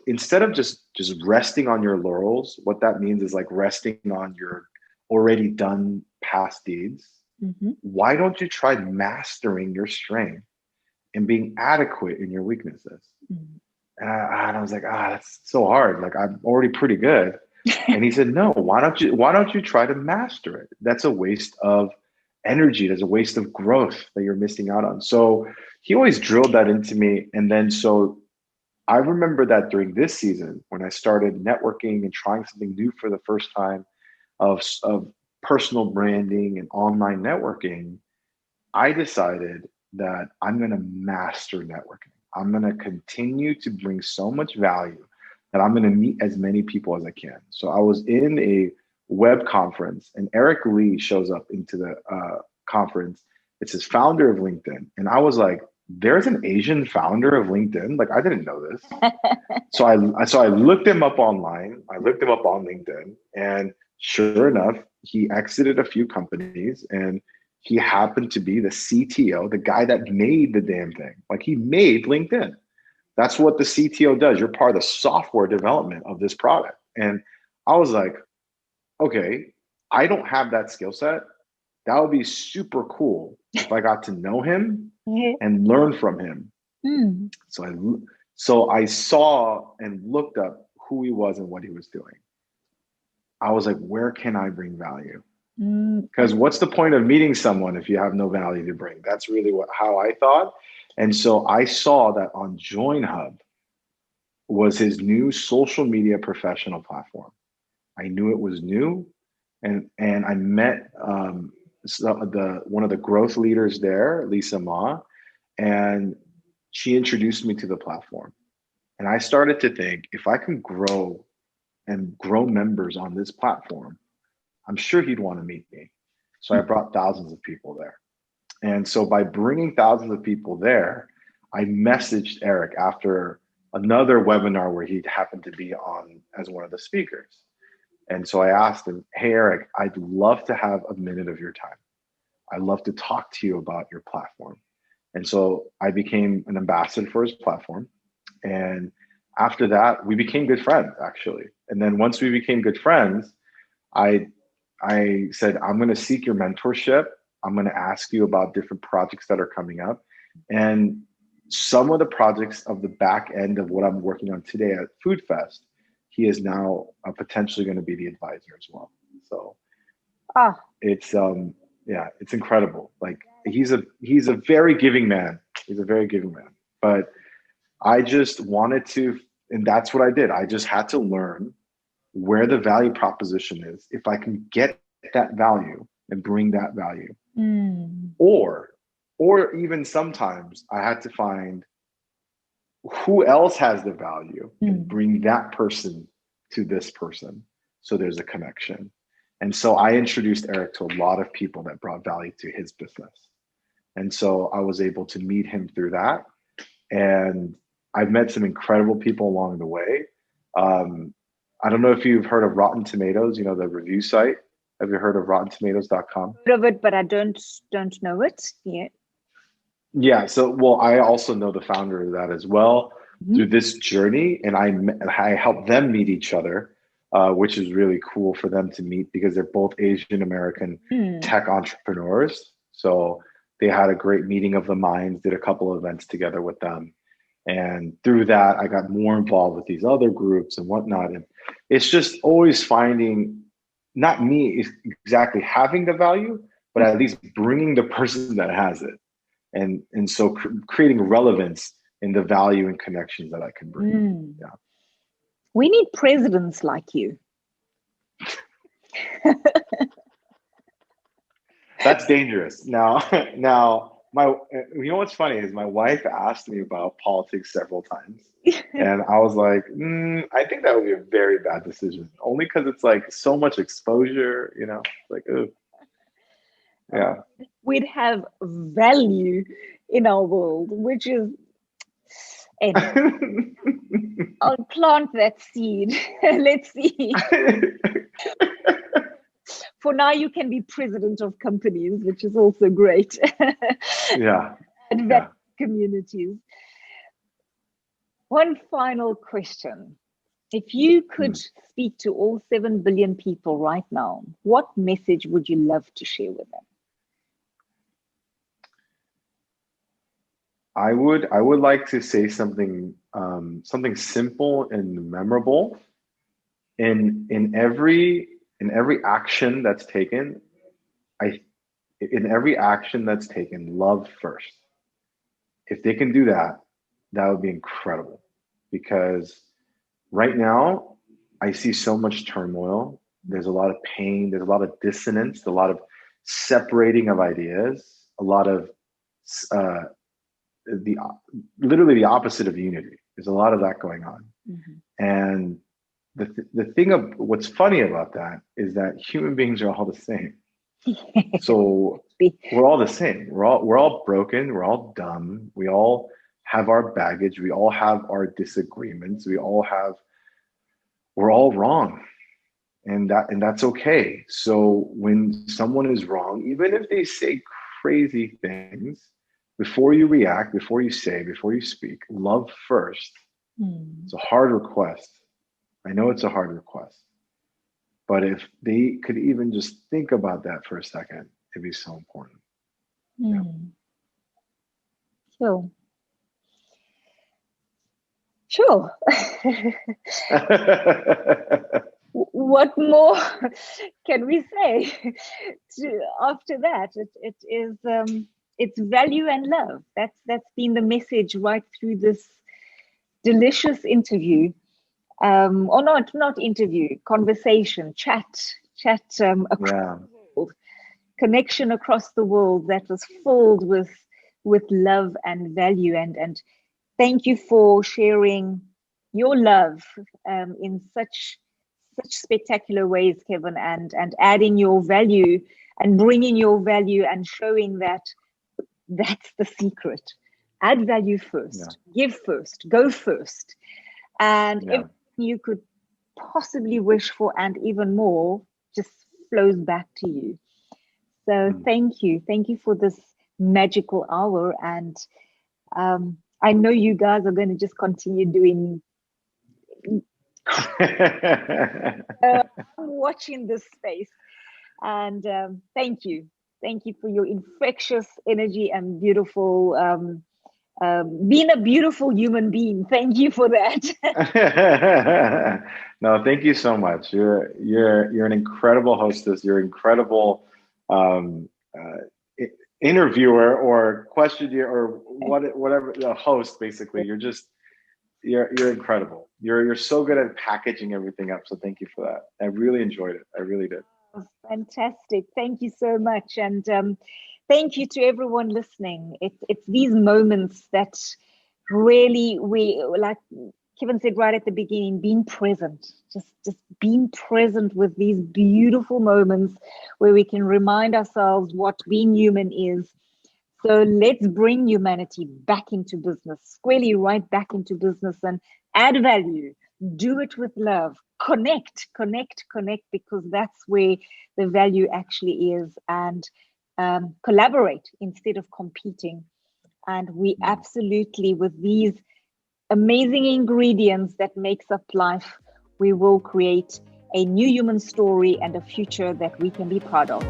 instead of just resting on your laurels, what that means is like resting on your already done past deeds. Why don't you try mastering your strength and being adequate in your weaknesses? And I was like, that's so hard. Like, I'm already pretty good. And he said, no, why don't you try to master it? That's a waste of energy. There's a waste of growth that you're missing out on. So he always drilled that into me. And then, so I remember that during this season, when I started networking and trying something new for the first time of personal branding and online networking, I decided that I'm going to master networking. I'm going to continue to bring so much value that I'm going to meet as many people as I can. So I was in a web conference, and Eric Lee shows up into the conference. It's his founder of LinkedIn. And I was like, there's an Asian founder of LinkedIn? Like, I didn't know this. So I looked him up online. I looked him up on LinkedIn, and sure enough, he exited a few companies, and he happened to be the CTO, the guy that made the damn thing. Like, he made LinkedIn. That's what the CTO does. You're part of the software development of this product. And I was like, okay, I don't have that skill set. That would be super cool if I got to know him and learn from him. So I saw and looked up who he was and what he was doing. I was like, where can I bring value? Because what's the point of meeting someone if you have no value to bring? That's really how I thought. And so I saw that on JoinHub was his new social media professional platform. I knew it was new, and I met one of the growth leaders there, Lisa Ma, and she introduced me to the platform. And I started to think, if I can grow members on this platform, I'm sure he'd want to meet me. So I brought thousands of people there. And so by bringing thousands of people there, I messaged Eric after another webinar where he happened to be on as one of the speakers. And so I asked him, hey, Eric, I'd love to have a minute of your time. I'd love to talk to you about your platform. And so I became an ambassador for his platform. And after that, we became good friends, actually. And then once we became good friends, I said, I'm going to seek your mentorship. I'm going to ask you about different projects that are coming up. And some of the projects of the back end of what I'm working on today at FoodFest, he is now potentially going to be the advisor as well. So it's it's incredible. Like, he's a very giving man. He's a very giving man. But I just wanted to, and that's what I did. I just had to learn where the value proposition is, if I can get that value and bring that value. Or even sometimes I had to find who else has the value and bring that person to this person, so there's a connection. And so I introduced Eric to a lot of people that brought value to his business. And so I was able to meet him through that. And I've met some incredible people along the way. I don't know if you've heard of Rotten Tomatoes, the review site. Have you heard of RottenTomatoes.com? Heard of it, but I don't know it yet. Yeah. So, well, I also know the founder of that as well through this journey, and I helped them meet each other, which is really cool for them to meet because they're both Asian American tech entrepreneurs. So they had a great meeting of the minds, did a couple of events together with them. And through that, I got more involved with these other groups and whatnot. And it's just always finding, not me exactly having the value, but at least bringing the person that has it. And so creating relevance in the value and connections that I can bring. Yeah. We need presidents like you. That's dangerous. Now, you know what's funny is my wife asked me about politics several times, and I was like, I think that would be a very bad decision, only because it's like so much exposure. Like, ooh. Yeah. We'd have value in our world, which is, anyway, I'll plant that seed. Let's see. For now, you can be president of companies, which is also great. Yeah. And communities. One final question. If you could speak to all 7 billion people right now, what message would you love to share with them? I would like to say something simple and memorable. In every action that's taken, love first. If they can do that, that would be incredible. Because right now, I see so much turmoil. There's a lot of pain. There's a lot of dissonance. A lot of separating of ideas. A lot of literally the opposite of unity. There's a lot of that going on. And the thing of what's funny about that is that human beings are all the same. So we're all the same. We're all broken. We're all dumb. We all have our baggage. We all have our disagreements. We're all wrong. And that's okay. So when someone is wrong, even if they say crazy things, before you react, before you say, before you speak, love first. It's a hard request. I know it's a hard request. But if they could even just think about that for a second, it'd be so important. Yeah. Sure. What more can we say after that? It is it's value and love. That's been the message right through this delicious interview. Or not interview, conversation, chat across the world, connection across the world that was filled with love and value. And thank you for sharing your love in such spectacular ways, Kevin, and adding your value and bringing your value and showing that that's the secret. Add value first, give first, go first. And everything you could possibly wish for and even more just flows back to you. So thank you for this magical hour. And I know you guys are going to just continue doing watching this space. And thank you for your infectious energy and beautiful being a beautiful human being. Thank you for that. No, thank you so much. You're an incredible hostess. You're an incredible interviewer or questioner or whatever, the host. Basically, you're incredible. You're so good at packaging everything up. So thank you for that. I really enjoyed it. I really did. Fantastic. Thank you so much. And thank you to everyone listening. It's these moments that really, we, like Kevin said right at the beginning, being present, just being present with these beautiful moments where we can remind ourselves what being human is. So let's bring humanity back into business, squarely right back into business, and add value. Do it with love. Connect, because that's where the value actually is. And collaborate instead of competing. And we absolutely, with these amazing ingredients that makes up life, we will create a new human story and a future that we can be proud of.